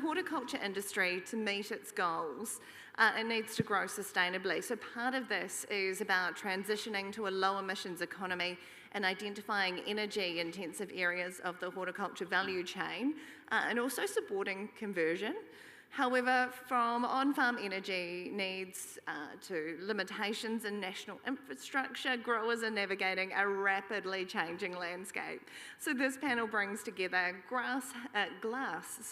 horticulture industry, to meet its goals, it needs to grow sustainably. So part of this is about transitioning to a low emissions economy and identifying energy intensive areas of the horticulture value chain, and also supporting conversion. However, from on-farm energy needs to limitations in national infrastructure, growers are navigating a rapidly changing landscape. So this panel brings together glasshouse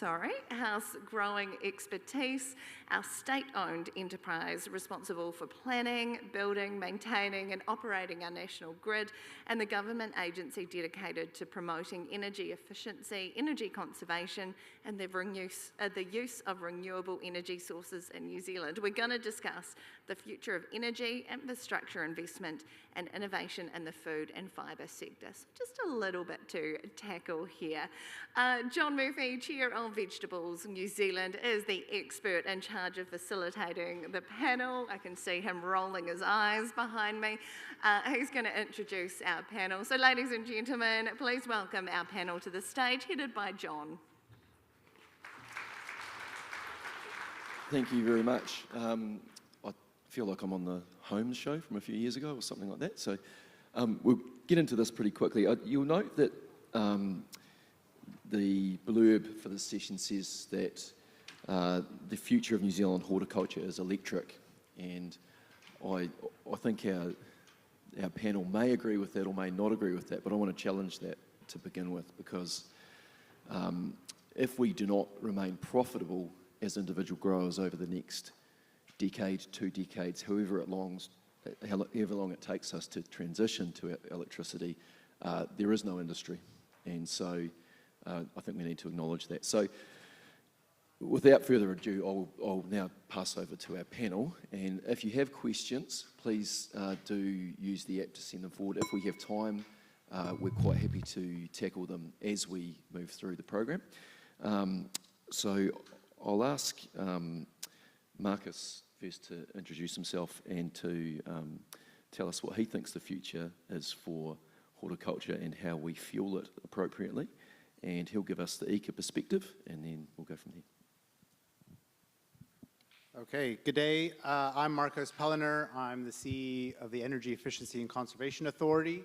growing expertise, our state-owned enterprise responsible for planning, building, maintaining and operating our national grid, and the government agency dedicated to promoting energy efficiency, energy conservation and the use of renewable energy sources in New Zealand. We're going to discuss the future of energy, infrastructure investment and innovation in the food and fibre sector. So just a little bit to tackle here. John Murphy, Chair of Vegetables New Zealand, is the expert in charge of facilitating the panel. I can see him rolling his eyes behind me. He's going to introduce our panel. So ladies and gentlemen, please welcome our panel to the stage, headed by John. Thank you very much. I feel like I'm on the Holmes show from a few years ago or something like that. So we'll get into this pretty quickly. You'll note that the blurb for this session says that the future of New Zealand horticulture is electric. And I think our panel may agree with that or may not agree with that, but I want to challenge that to begin with, because if we do not remain profitable as individual growers over the next decade, 2 decades, however long it takes us to transition to electricity, there is no industry. And so I think we need to acknowledge that. So without further ado, I'll now pass over to our panel. And if you have questions, please do use the app to send them forward. If we have time, we're quite happy to tackle them as we move through the program. So I'll ask Marcus first to introduce himself and to tell us what he thinks the future is for horticulture and how we fuel it appropriately. And he'll give us the eco perspective, and then we'll go from there. Okay, good day. I'm Marcus Pelenur. I'm the CE of the Energy Efficiency and Conservation Authority.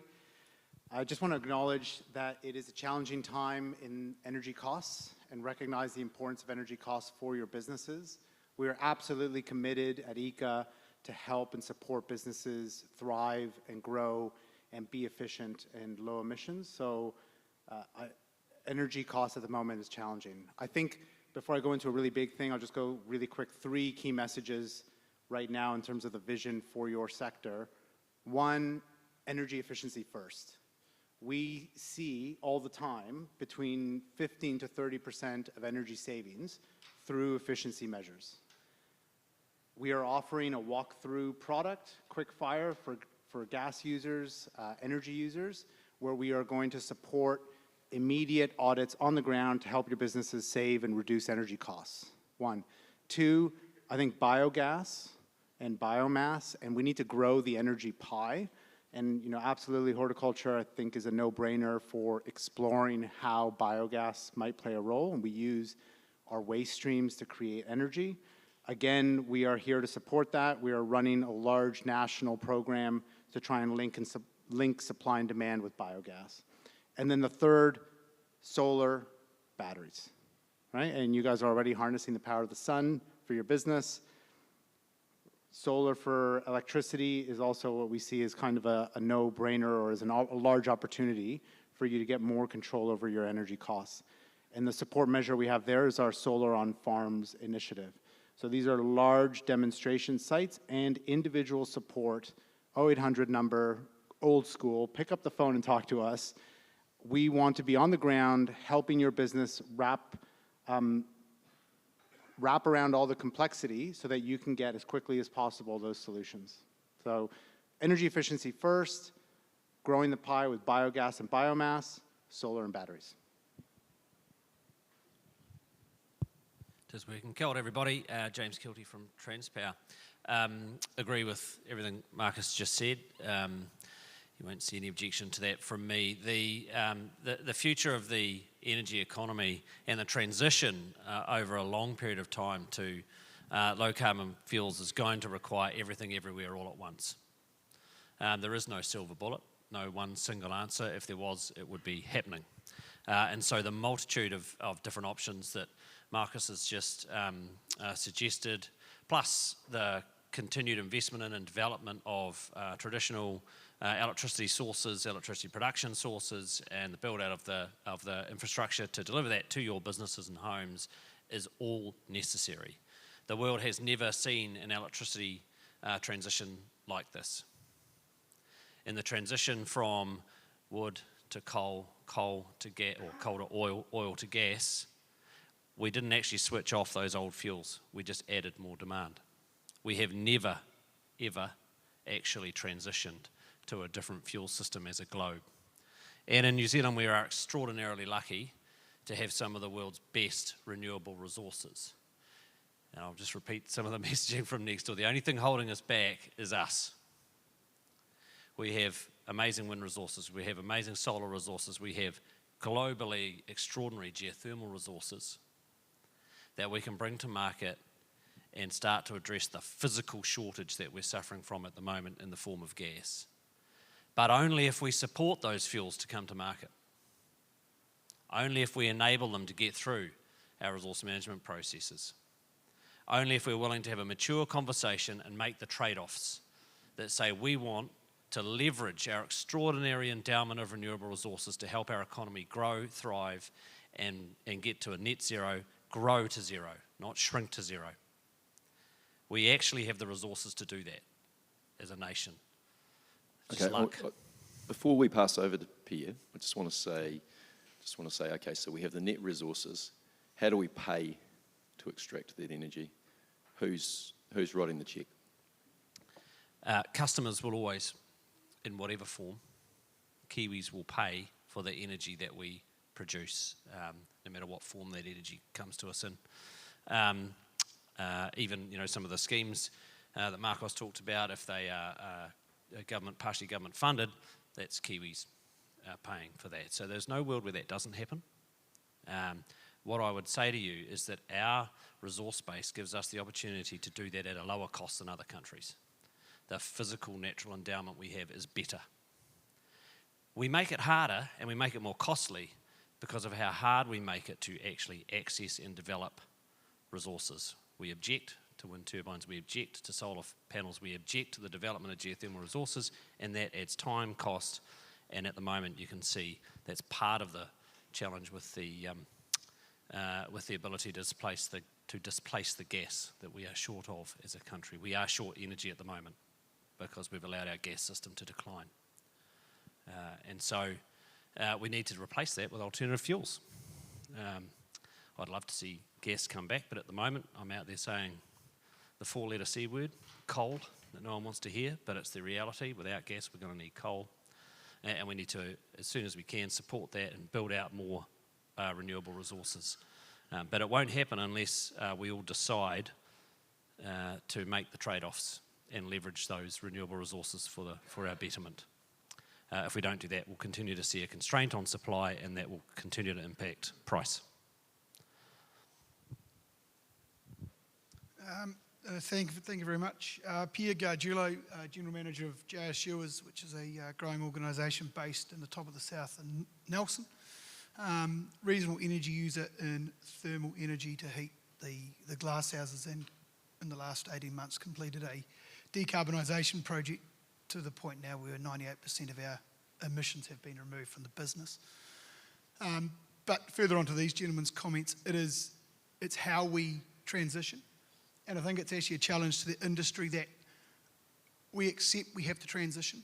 I just want to acknowledge that it is a challenging time in energy costs and recognize the importance of energy costs for your businesses. We are absolutely committed at ECA to help and support businesses thrive and grow and be efficient and low emissions. So energy costs at the moment is challenging. I think before I go into a really big thing, I'll just go really quick. 3 key messages right now in terms of the vision for your sector. 1, energy efficiency first. We see all the time between 15 to 30% of energy savings through efficiency measures. We are offering a walkthrough product, quick fire for gas users, energy users, where we are going to support immediate audits on the ground to help your businesses save and reduce energy costs. 1. 2, I think biogas and biomass, and we need to grow the energy pie. And absolutely, horticulture, I think, is a no-brainer for exploring how biogas might play a role, and we use our waste streams to create energy. Again, we are here to support that. We are running a large national program to try and link supply and demand with biogas. And then the 3rd, solar batteries, right? And you guys are already harnessing the power of the sun for your business. Solar for electricity is also what we see as kind of a no-brainer, or as a large opportunity for you to get more control over your energy costs. And the support measure we have there is our Solar on Farms initiative. So these are large demonstration sites and individual support, 0800 number, old school, pick up the phone and talk to us. We want to be on the ground helping your business wrap around all the complexity so that you can get as quickly as possible those solutions. So energy efficiency first, growing the pie with biogas and biomass, solar and batteries. Just working. Kia ora everybody, James Kilty from Transpower. Agree with everything Marcus just said. You won't see any objection to that from me. The future of the energy economy and the transition over a long period of time to low carbon fuels is going to require everything everywhere all at once. There is no silver bullet, no one single answer. If there was, it would be happening. And so the multitude of different options that Marcus has just suggested, plus the continued investment in and development of traditional electricity sources, electricity production sources, and the build out of the infrastructure to deliver that to your businesses and homes is all necessary. The world has never seen an electricity transition like this. In the transition from wood to coal, coal to gas, or coal to oil, oil to gas, we didn't actually switch off those old fuels. We just added more demand. We have never, ever actually transitioned to a different fuel system as a globe. And in New Zealand, we are extraordinarily lucky to have some of the world's best renewable resources. And I'll just repeat some of the messaging from next door. The only thing holding us back is us. We have amazing wind resources, we have amazing solar resources, we have globally extraordinary geothermal resources that we can bring to market and start to address the physical shortage that we're suffering from at the moment in the form of gas. But only if we support those fuels to come to market. Only if we enable them to get through our resource management processes. Only if we're willing to have a mature conversation and make the trade-offs that say we want to leverage our extraordinary endowment of renewable resources to help our economy grow, thrive, and get to a net zero, grow to zero, not shrink to zero. We actually have the resources to do that as a nation. Just luck. Before we pass over to Pierre, I just want to say, okay, so we have the net resources. How do we pay to extract that energy? Who's writing the cheque? Customers will always, in whatever form, Kiwis will pay for the energy that we produce, no matter what form that energy comes to us in. Even some of the schemes that Marcos talked about, if they are partially government funded, that's Kiwis paying for that. So there's no world where that doesn't happen. What I would say to you is that our resource base gives us the opportunity to do that at a lower cost than other countries. The physical natural endowment we have is better. We make it harder and we make it more costly because of how hard we make it to actually access and develop resources. We object to wind turbines, we object to solar panels, we object to the development of geothermal resources, and that adds time, cost, and at the moment you can see that's part of the challenge with the ability to displace the gas that we are short of as a country. We are short energy at the moment because we've allowed our gas system to decline. And so we need to replace that with alternative fuels. I'd love to see gas come back, but at the moment I'm out there saying the four-letter C word, coal, that no one wants to hear, but it's the reality. Without gas we're going to need coal, and we need to, as soon as we can, support that and build out more renewable resources. But it won't happen unless we all decide to make the trade-offs and leverage those renewable resources for our betterment. If we don't do that, we'll continue to see a constraint on supply, and that will continue to impact price. Thank you very much. Pierre Gargiulo, General Manager of JSU, which is a growing organisation based in the top of the south in Nelson. Reasonable energy user in thermal energy to heat the glass houses, and in the last 18 months completed a decarbonisation project to the point now where 98% of our emissions have been removed from the business. But further on to these gentlemen's comments, it's how we transition. And I think it's actually a challenge to the industry that we accept we have to transition,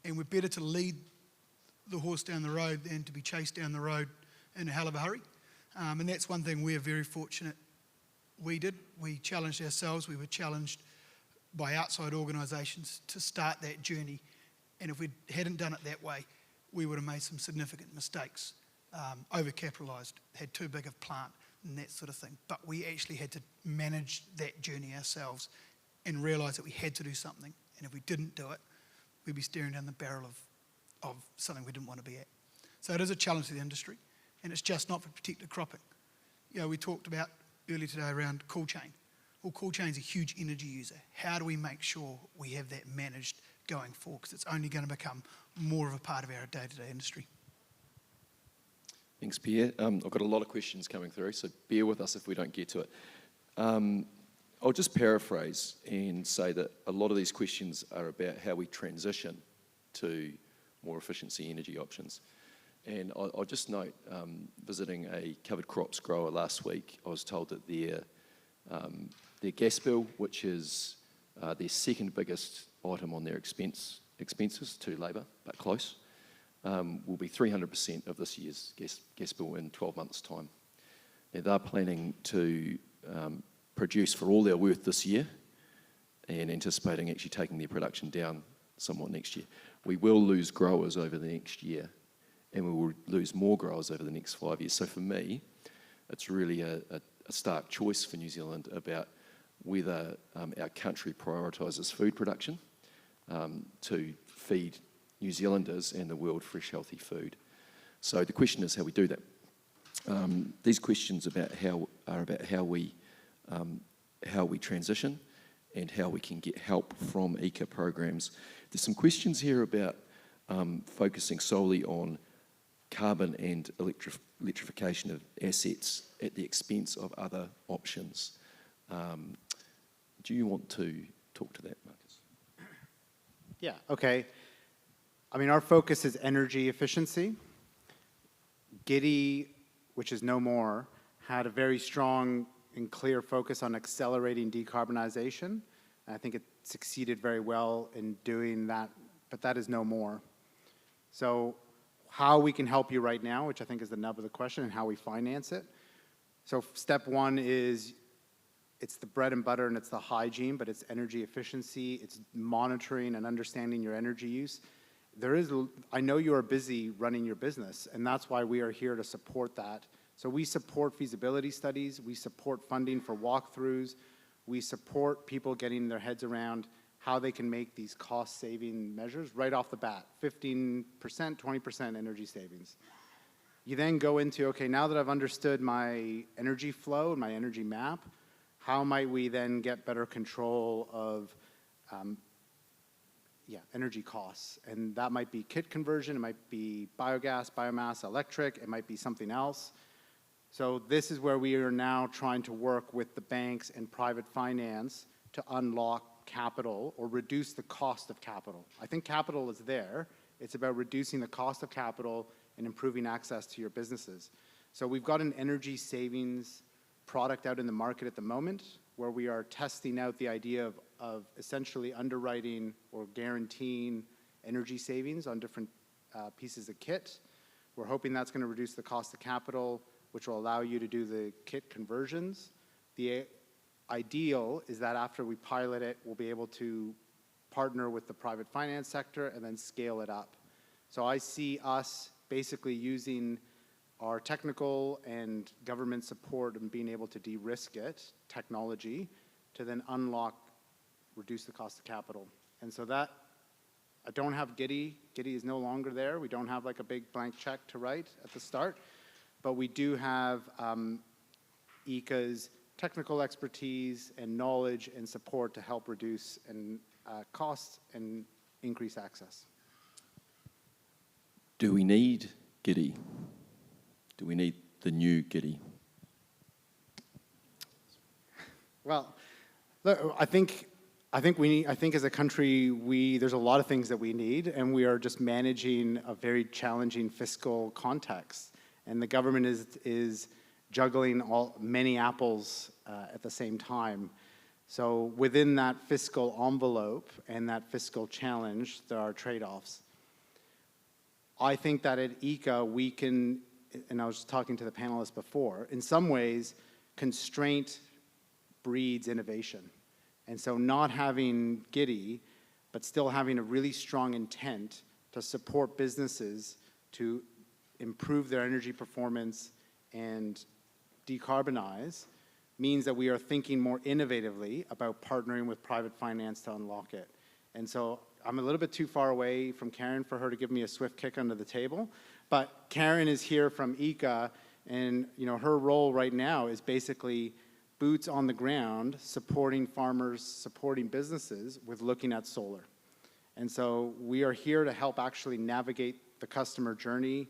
and we're better to lead the horse down the road than to be chased down the road in a hell of a hurry. And that's one thing we're very fortunate we did. We challenged ourselves, we were challenged by outside organisations to start that journey, and if we hadn't done it that way, we would have made some significant mistakes, overcapitalised, had too big a plant, and that sort of thing. But we actually had to manage that journey ourselves and realise that we had to do something, and if we didn't do it, we'd be staring down the barrel of something we didn't want to be at. So it is a challenge to the industry, and it's just not for protected cropping. You know, we talked about earlier today around cool chain. Well, cool chain is a huge energy user. How do we make sure we have that managed going forward? Because it's only going to become more of a part of our day-to-day industry. Thanks, Pierre. I've got a lot of questions coming through, so bear with us if we don't get to it. I'll just paraphrase and say that a lot of these questions are about how we transition to more efficiency energy options. And I'll just note, visiting a covered crops grower last week, I was told that their gas bill, which is their second biggest item on their expenses to labour, but close, will be 300% of this year's gas bill in 12 months' time. Now, they're planning to produce for all their worth this year and anticipating actually taking their production down somewhat next year. We will lose growers over the next year, and we will lose more growers over the next 5 years. So for me, it's really a stark choice for New Zealand about whether our country prioritises food production to feed New Zealanders and the world fresh, healthy food. So the question is how we do that. These questions are about how we transition and how we can get help from ECA programs. There's some questions here about focusing solely on carbon and electrification of assets at the expense of other options. Do you want to talk to that, Marcus? Yeah, okay. I mean, our focus is energy efficiency. Giddy, which is no more, had a very strong and clear focus on accelerating decarbonization. And I think it succeeded very well in doing that, but that is no more. So how we can help you right now, which I think is the nub of the question, and how we finance it. So step one is, it's the bread and butter and it's the hygiene, but it's energy efficiency, it's monitoring and understanding your energy use. I know you are busy running your business, and that's why we are here to support that. So we support feasibility studies, we support funding for walkthroughs, we support people getting their heads around how they can make these cost-saving measures right off the bat, 15%, 20% energy savings. You then go into, okay, now that I've understood my energy flow and my energy map, how might we then get better control of energy costs? And that might be kit conversion, it might be biogas, biomass, electric, it might be something else. So this is where we are now trying to work with the banks and private finance to unlock capital or reduce the cost of capital. I think capital is there. It's about reducing the cost of capital and improving access to your businesses. So we've got an energy savings product out in the market at the moment where we are testing out the idea of essentially underwriting or guaranteeing energy savings on different pieces of kit. We're hoping that's going to reduce the cost of capital, which will allow you to do the kit conversions. The ideal is that after we pilot it, we'll be able to partner with the private finance sector and then scale it up. So I see us basically using our technical and government support and being able to de-risk it, technology, to then reduce the cost of capital. And so that, I don't have Giddy. Giddy is no longer there. We don't have like a big blank check to write at the start, but we do have ECA's technical expertise and knowledge and support to help reduce costs and increase access. Do we need Giddy? Do we need the new Giddy? Well, look, I think as a country, there's a lot of things that we need, and we are just managing a very challenging fiscal context. And the government is juggling many apples at the same time. So within that fiscal envelope and that fiscal challenge, there are trade-offs. I think that at ECA, we can, and I was talking to the panelists before, in some ways, constraint breeds innovation. And so not having Giddy, but still having a really strong intent to support businesses to improve their energy performance and decarbonize means that we are thinking more innovatively about partnering with private finance to unlock it. And so I'm a little bit too far away from Karen for her to give me a swift kick under the table, but Karen is here from ICA, and her role right now is basically boots on the ground, supporting farmers, supporting businesses with looking at solar. And so we are here to help actually navigate the customer journey.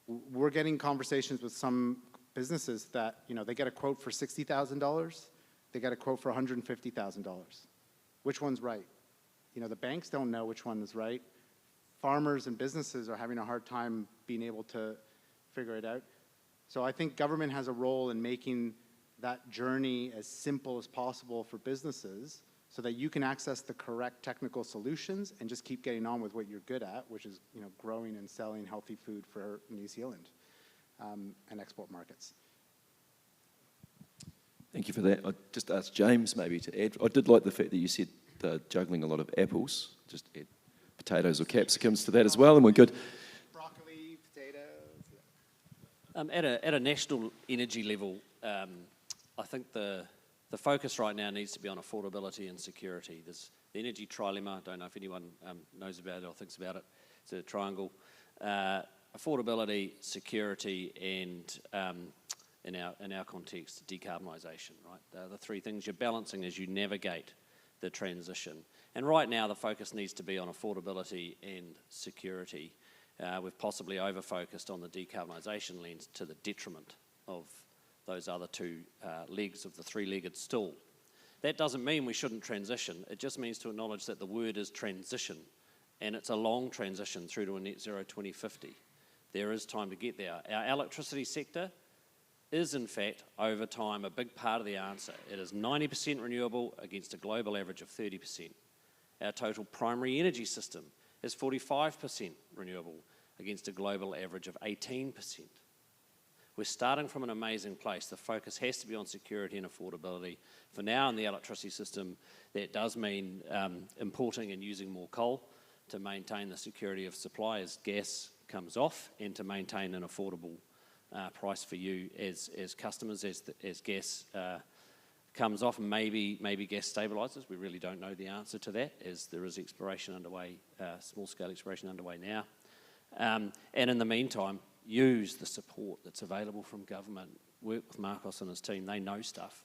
We're getting conversations with some businesses that, they get a quote for $60,000, they get a quote for $150,000. Which one's right? The banks don't know which one is right. Farmers and businesses are having a hard time being able to figure it out. So I think government has a role in making that journey as simple as possible for businesses so that you can access the correct technical solutions and just keep getting on with what you're good at, which is growing and selling healthy food for New Zealand and export markets. Thank you for that. I'd just ask James maybe to add. I did like the fact that you said juggling a lot of apples. Just add potatoes or capsicums to that as well, and we're good. Broccoli, potatoes. At a national energy level, I think the focus right now needs to be on affordability and security. There's the energy trilemma. I don't know if anyone knows about it or thinks about it. It's a triangle. Affordability, security, and in our context, decarbonisation, right? The three things you're balancing as you navigate the transition. And right now, the focus needs to be on affordability and security. We've possibly over-focused on the decarbonisation lens to the detriment of those other two legs of the three-legged stool. That doesn't mean we shouldn't transition. It just means to acknowledge that the word is transition, and it's a long transition through to a net zero 2050. There is time to get there. Our electricity sector is, in fact, over time, a big part of the answer. It is 90% renewable against a global average of 30%. Our total primary energy system is 45% renewable against a global average of 18%. We're starting from an amazing place. The focus has to be on security and affordability. For now, in the electricity system, that does mean importing and using more coal to maintain the security of supply as gas comes off, and to maintain an affordable price for you as customers as gas comes off, and maybe gas stabilises. We really don't know the answer to that, as there is exploration underway, small-scale exploration underway now. And in the meantime, use the support that's available from government. Work with Marcos and his team. They know stuff.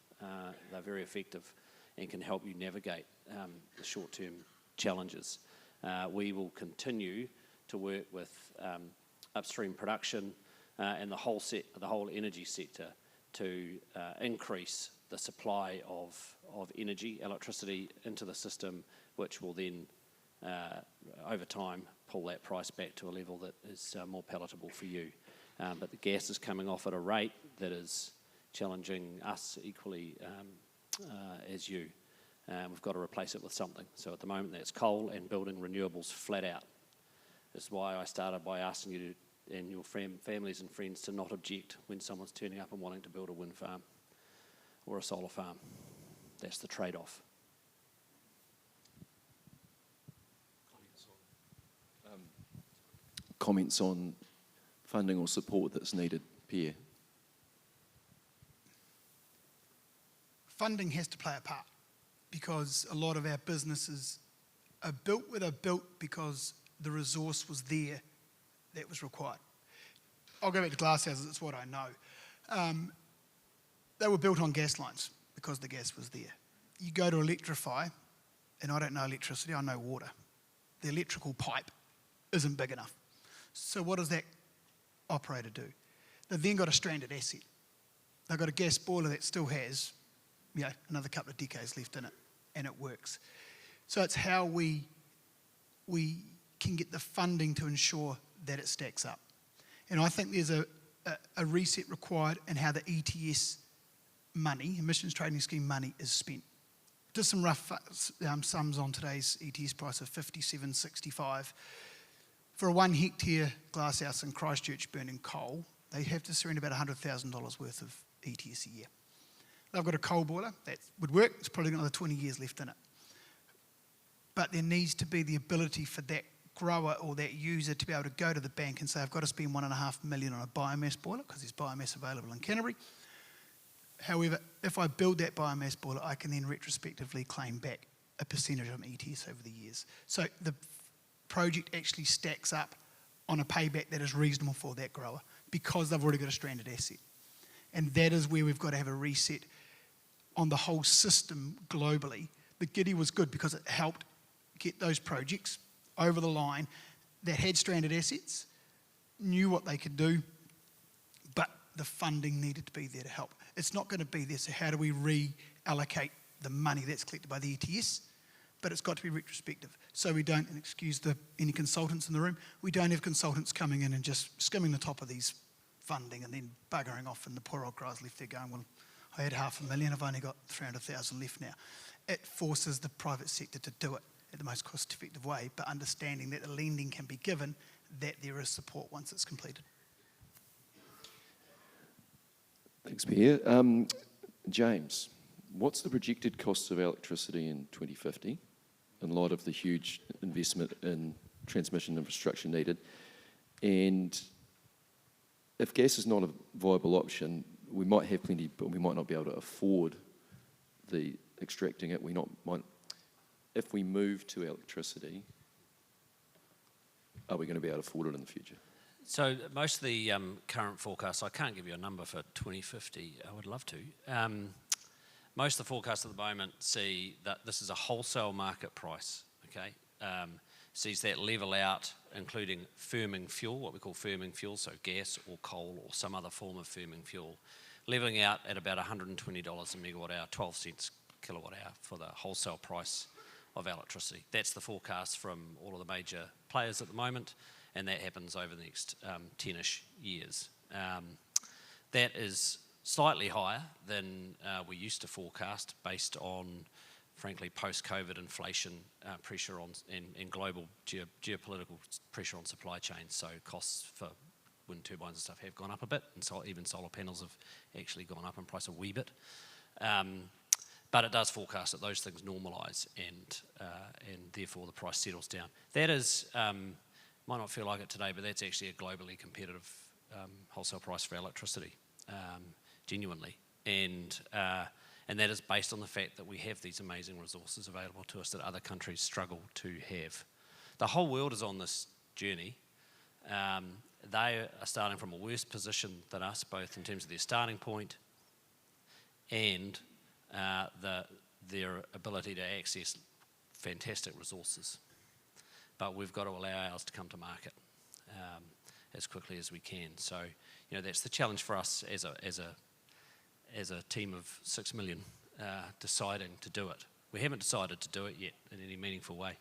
They're very effective and can help you navigate the short-term challenges. We will continue to work with upstream production and the whole energy sector to increase the supply of energy, electricity into the system, which will then, over time, pull that price back to a level that is more palatable for you. But the gas is coming off at a rate that is challenging us equally as you. We've got to replace it with something. So at the moment, that's coal and building renewables flat out. That's why I started by asking you and your families and friends to not object when someone's turning up and wanting to build a wind farm or a solar farm. That's the trade-off. Comments on funding or support that's needed, Pierre? Funding has to play a part, because a lot of our businesses are built where they're built because the resource was there that was required. I'll go back to glasshouses, it's what I know. They were built on gas lines because the gas was there. You go to electrify, and I don't know electricity, I know water. The electrical pipe isn't big enough. So what does that operator do? They've then got a stranded asset. They've got a gas boiler that still has another couple of decades left in it, and it works. So it's how we can get the funding to ensure that it stacks up. And I think there's a reset required in how the ETS money, Emissions Trading Scheme money, is spent. Just some rough sums on today's ETS price of $57.65. For a 1 hectare glasshouse in Christchurch burning coal, they have to surrender about $100,000 worth of ETS a year. They've got a coal boiler that would work. It's probably got another 20 years left in it. But there needs to be the ability for that grower or that user to be able to go to the bank and say, I've got to spend $1.5 million on a biomass boiler because there's biomass available in Canterbury. However, if I build that biomass boiler, I can then retrospectively claim back a percentage of ETS over the years. So the project actually stacks up on a payback that is reasonable for that grower because they've already got a stranded asset. And that is where we've got to have a reset on the whole system globally. The giddy was good because it helped get those projects over the line that had stranded assets, knew what they could do, but the funding needed to be there to help. It's not going to be there, so how do we reallocate the money that's collected by the ETS? But it's got to be retrospective. So we don't, and excuse any consultants in the room, we don't have consultants coming in and just skimming the top of these funding and then buggering off, and the poor old guys left there going, well, I had $500,000, I've only got 300,000 left now. It forces the private sector to do it at the most cost-effective way, but understanding that the lending can be given, that there is support once it's completed. Thanks, Pierre. James, what's the projected cost of electricity in 2050 in light of the huge investment in transmission infrastructure needed? And if gas is not a viable option, we might have plenty, but we might not be able to afford the extracting it. If we move to electricity, are we going to be able to afford it in the future? So most of the current forecasts, I can't give you a number for 2050, I would love to. Most of the forecasts at the moment see that this is a wholesale market price, okay? Sees that level out, including firming fuel, what we call firming fuel, so gas or coal or some other form of firming fuel, leveling out at about $120 a megawatt hour, 12 cents kilowatt hour for the wholesale price of electricity. That's the forecast from all of the major players at the moment, and that happens over the next 10-ish years. That is slightly higher than we used to forecast based on, frankly, post-COVID inflation pressure on and global geopolitical pressure on supply chains. So costs for wind turbines and stuff have gone up a bit, and so even solar panels have actually gone up in price a wee bit. But it does forecast that those things normalise and therefore the price settles down. That is, might not feel like it today, but that's actually a globally competitive wholesale price for electricity, genuinely. And that is based on the fact that we have these amazing resources available to us that other countries struggle to have. The whole world is on this journey. They are starting from a worse position than us, both in terms of their starting point and their ability to access fantastic resources. But we've got to allow ours to come to market as quickly as we can. So, you know, that's the challenge for us as a team of 6 million deciding to do it. We haven't decided to do it yet in any meaningful way.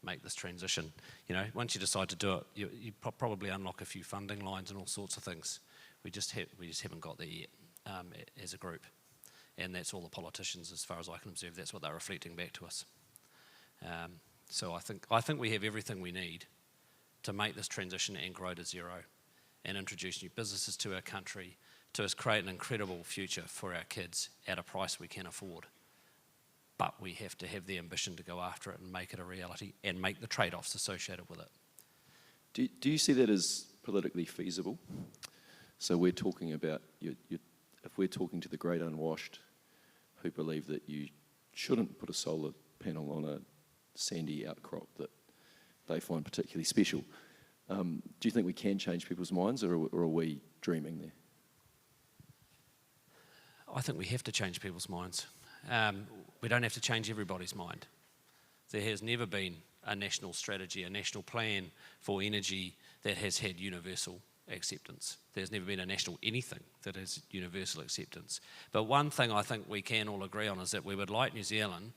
Make this transition. You know, once you decide to do it, you probably unlock a few funding lines and all sorts of things. We just haven't got there yet as a group, and that's all the politicians, as far as I can observe. That's what they're reflecting back to us. So I think we have everything we need to make this transition and grow to zero, and introduce new businesses to our country, to create an incredible future for our kids at a price we can afford. But we have to have the ambition to go after it and make it a reality and make the trade-offs associated with it. Do you see that as politically feasible? So we're talking about, if we're talking to the great unwashed who believe that you shouldn't put a solar panel on a sandy outcrop that they find particularly special, do you think we can change people's minds, or are we dreaming there? I think we have to change people's minds. We don't have to change everybody's mind. There has never been a national strategy, a national plan for energy that has had universal acceptance. There's never been a national anything that has universal acceptance. But one thing I think we can all agree on is that we would like New Zealand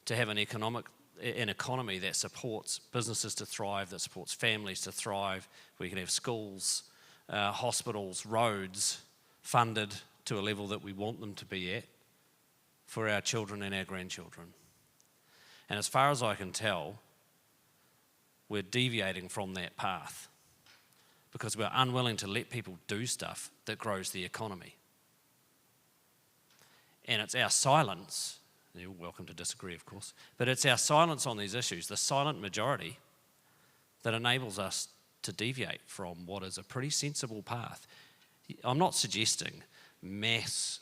to have an economy that supports businesses to thrive, that supports families to thrive. We can have schools, hospitals, roads funded to a level that we want them to be at for our children and our grandchildren. And as far as I can tell, we're deviating from that path because we're unwilling to let people do stuff that grows the economy. And it's our silence, you're welcome to disagree of course, but it's our silence on these issues, the silent majority, that enables us to deviate from what is a pretty sensible path. I'm not suggesting mass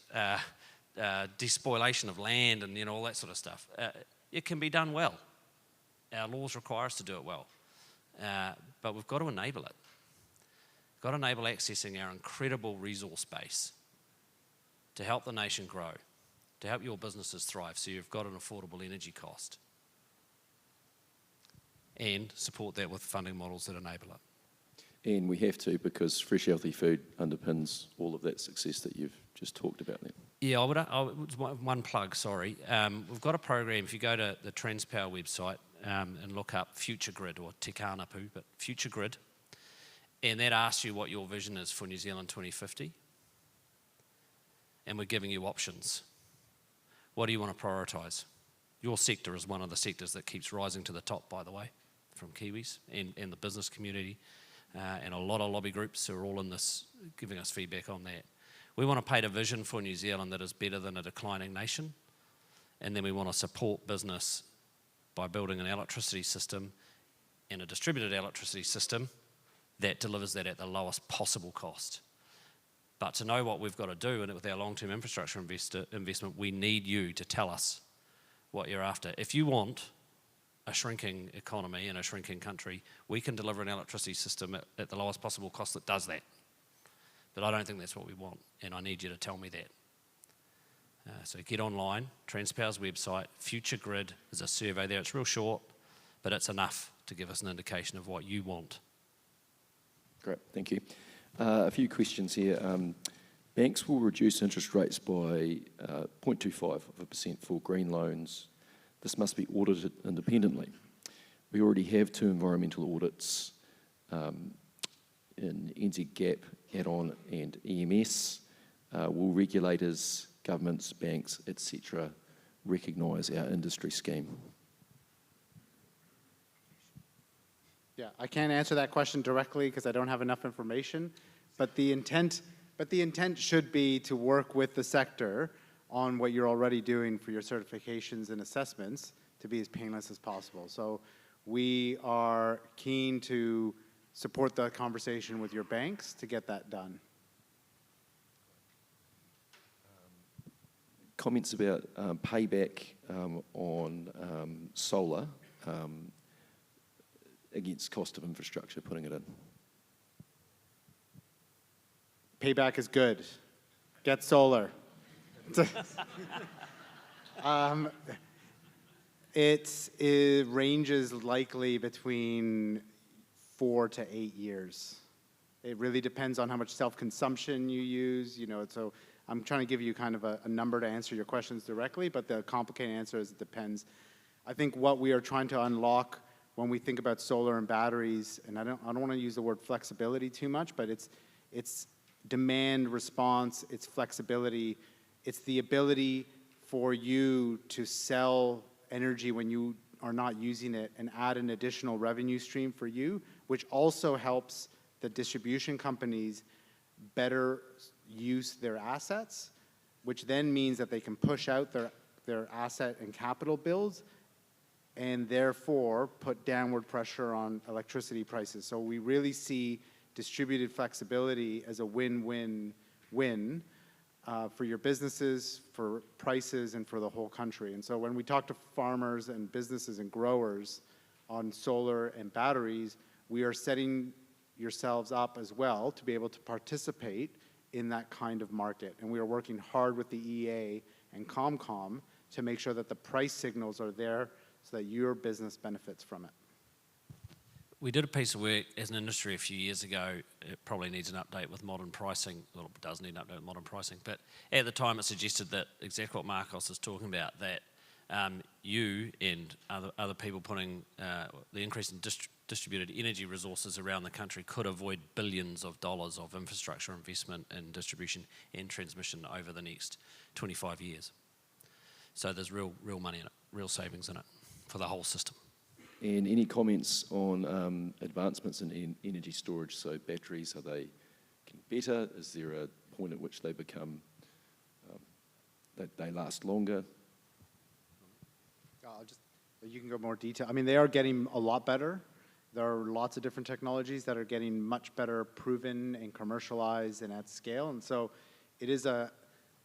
despoilation of land and all that sort of stuff. It can be done well. Our laws require us to do it well, but we've got to enable it. We've got to enable accessing our incredible resource base to help the nation grow, to help your businesses thrive so you've got an affordable energy cost, and support that with funding models that enable it. And we have to, because fresh, healthy food underpins all of that success that you've just talked about there. Yeah, one plug, sorry. We've got a program, if you go to the Transpower website and look up Future Grid, or Te Kānapu, but Future Grid, and that asks you what your vision is for New Zealand 2050. And we're giving you options. What do you want to prioritise? Your sector is one of the sectors that keeps rising to the top, by the way, from Kiwis and the business community, and a lot of lobby groups who are all in this, giving us feedback on that. We want to paint a vision for New Zealand that is better than a declining nation, and then we want to support business by building an electricity system and a distributed electricity system that delivers that at the lowest possible cost. But to know what we've got to do, and with our long-term infrastructure investment, we need you to tell us what you're after. If you want a shrinking economy and a shrinking country, we can deliver an electricity system at the lowest possible cost that does that. But I don't think that's what we want, and I need you to tell me that. So get online, Transpower's website, Future Grid is a survey there. It's real short, but it's enough to give us an indication of what you want. Great, thank you. A few questions here. Banks will reduce interest rates by 0.25% for green loans. This must be audited independently. We already have 2 environmental audits in NZ GAP, add-on and EMS. Will regulators, governments, banks, etc. recognise our industry scheme? Yeah, I can't answer that question directly because I don't have enough information, but the intent should be to work with the sector on what you're already doing for your certifications and assessments to be as painless as possible. So we are keen to support the conversation with your banks to get that done. Comments about payback on solar against cost of infrastructure, putting it in. Payback is good. Get solar. It ranges likely between 4 to 8 years. It really depends on how much self-consumption you use, so I'm trying to give you kind of a number to answer your questions directly, but the complicated answer is it depends. I think what we are trying to unlock when we think about solar and batteries, and I don't want to use the word flexibility too much, but it's demand response, it's flexibility, it's the ability for you to sell energy when you are not using it and add an additional revenue stream for you, which also helps the distribution companies better use their assets, which then means that they can push out their asset and capital bills and therefore put downward pressure on electricity prices. So we really see distributed flexibility as a win-win-win for your businesses, for prices, and for the whole country. And so when we talk to farmers and businesses and growers on solar and batteries, we are setting yourselves up as well to be able to participate in that kind of market. And we are working hard with the EA and ComCom to make sure that the price signals are there so that your business benefits from it. We did a piece of work as an industry a few years ago. It probably needs an update with modern pricing. Well, it does need an update with modern pricing. But at the time, it suggested that exactly what Marcos is talking about, that you and other people putting the increase in distributed energy resources around the country could avoid billions of dollars of infrastructure investment in distribution and transmission over the next 25 years. So there's real money in it, real savings in it for the whole system. And any comments on advancements in energy storage? So batteries, are they getting better? Is there a point at which they become, that they last longer? You can go more detail. I mean, they are getting a lot better. There are lots of different technologies that are getting much better proven and commercialized and at scale. And so it is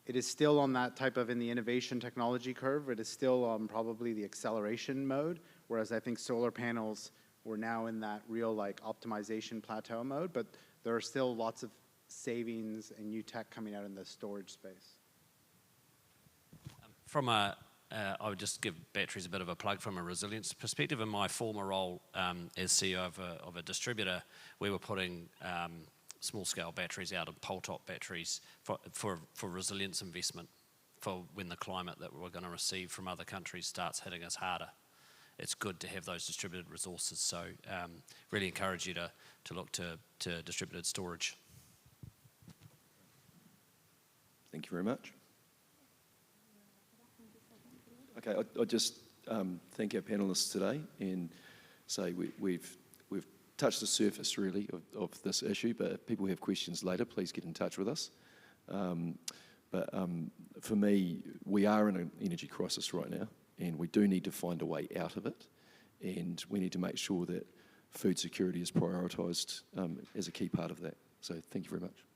It is still on that type of, in the innovation technology curve, it is still on probably the acceleration mode, whereas I think solar panels, we're now in that real like optimization plateau mode, but there are still lots of savings and new tech coming out in the storage space. I would just give batteries a bit of a plug from a resilience perspective. In my former role as CEO of a distributor, we were putting small-scale batteries out of pole-top batteries for resilience investment for when the climate that we're going to receive from other countries starts hitting us harder. It's good to have those distributed resources, so really encourage you to look to distributed storage. Thank you very much. Okay, I just thank our panellists today and say we've touched the surface really of this issue, but if people have questions later, please get in touch with us. But for me, we are in an energy crisis right now, and we do need to find a way out of it, and we need to make sure that food security is prioritised as a key part of that. So thank you very much.